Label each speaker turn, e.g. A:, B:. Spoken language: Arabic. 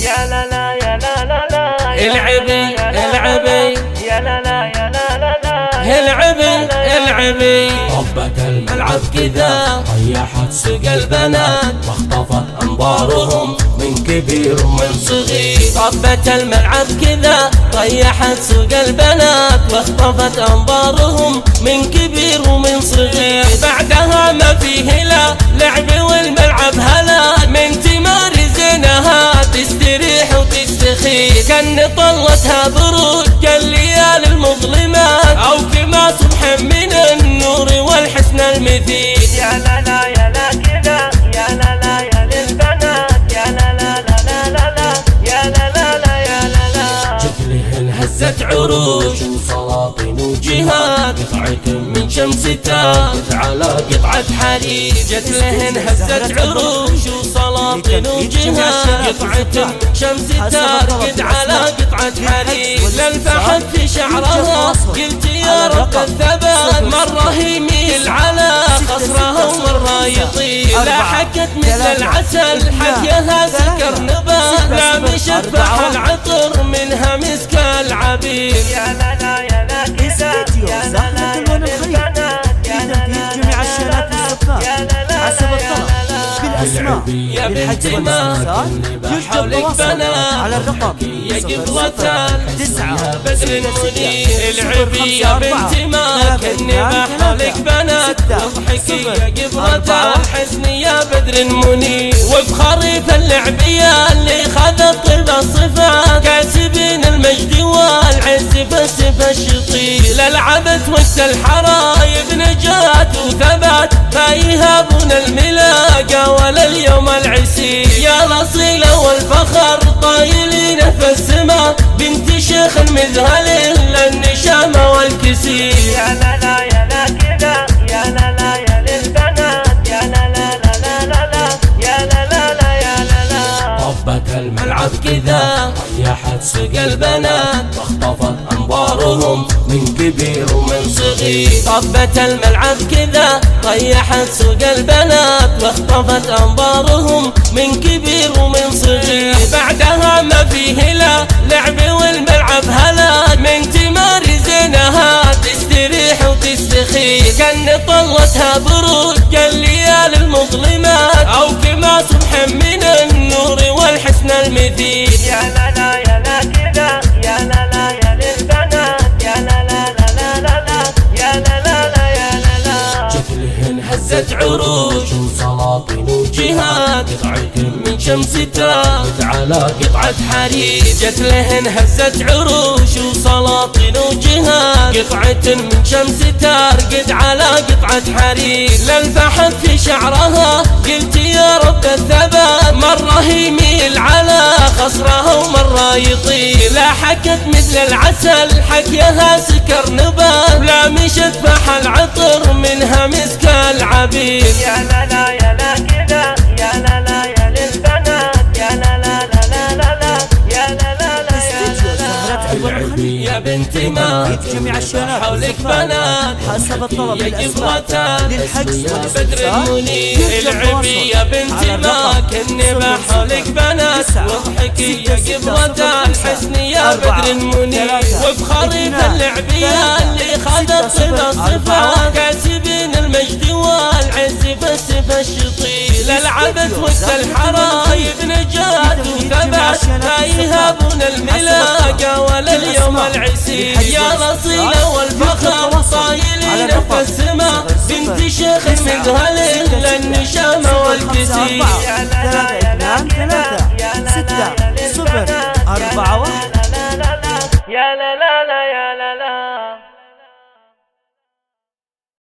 A: يا لا لا يا لا لا لا
B: العبي العبي
A: يا لا لا يا لا لا لا
B: العبي العبي. ربة الملعب كذا ريحت سق البنات واختفت انظارهم من كبير ومن صغير. ربة الملعب كذا ريحت سق البنات واختفت انظارهم من كبير ومن صغير. بعدها ما فيه لا لعب والملعب هلا من تمار زينها تستريح وتستخير. كان طلتها برود كالليالي المظلمات او كما صبح من النور والحسن المثيل.
A: يا لا لا يا لا كذا يا لا لا يا للبنات يا لا لا لا لا لا لا يا لا لا لا يا لا لا.
B: شكلهن هزت عروش وسلاطين وجهات قطعة من شمس تاج على قطعة حرير. جت لهن هزت عروش وسلاطين وجهات قطعة من شمس تاج على قطعة حرير. للفحت في شعرها قلت يا رب الثبات مرة يميل على خصرها ومرة يطير. لا حكت مثل العسل حكيها سكر نبات لا مشت بحر العطر منها مسك العبير.
A: يا لا لا يا لا كذا يا لا لا يا للبنات يا لا لا
C: جميع الشيلات والصفات حسب الطلب بالأسماء
B: يا بنت ما
C: يوجد
B: بنات
C: على الرقم
B: يا قبلتان 9 بدر المنير. العبي يا بنت ما كني بحالك بنات واضحكي يا قبلتان حسني يا بدر المنير. وبخريف اللعبية اللي خذت طيب الصفات كاسبين المجد والعز فالسف الشطير. للعبت وسط الحرايب نجاة وثبات فيهابون الملاقى ولا اليوم العسير. يا الأصيلة والفخر طايلين في السماء بنت شيخ المذهل للنشامة والكسير.
A: يا لا لا يا لا كذا يا لا لا يا للبنات يا لا لا لا لا لا لا يا لا لا لا يا لا لا.
B: ربة الملعب كذا ريحت سق البنات واختفت انظارهم من كبير ومن صغير. ربة الملعب كذا ريحت سق البنات واختفت انظارهم من كبير ومن صغير. بعدها ما فيه لا لعب والملعب هلا من تمار زينها تستريح وتستخير. كان طلتها برود كالليالي المظلمات او كما صبح من النور والحسن المثيل.
A: يا لا لا يا لا كذا يا لا لا يا للبنات يا لا لا لا لا لا لا يا لا لا لا يا لا لا.
B: شكلهن هزت عروش وسلاطين وجهات قطعة من شمس تاج على قطعة حرير. جت لهن هزت عروش وسلاطين وجهات قطعة من شمس تارقد على قطعة حرير. للفحت في شعرها قلت يا رب الثبات مرة يميل على خصرها ومرة يطير. لا حكت مثل العسل حكيها سكر نبات لا مشت بحر العطر منها مسك العبير.
A: يا لا لا يا لا كذا يا لا لا يا للبنات يا لا لا لا لا لا لا يا لا لا لا يا لا لا.
B: العبي يا بنت ما
C: جميع الشيلات
B: حولك بنات
C: حسب الطلب
B: يا
C: بالأسماء
B: قبلتان
C: للحجز
B: بدر المنير. العبي يا بنت ما كني بحولك بنات واضحكي يا قبلتان حسني يا بدر المنير. وبخريف اللعبية اللي خذت طيب الصفات كاسبين المجد والعز فالسف الشطير. للعبت وسط الحرايب نجاة وثبات فيهابون الملاقى ولا اليوم العسير. يا الأصيلة والفخر طايلين في السماء بنت شيخ المذهل للنشامة والكسير.
A: يا لا لا يا لا كذا يا لا لا يا للبنات
C: 6 0 4 1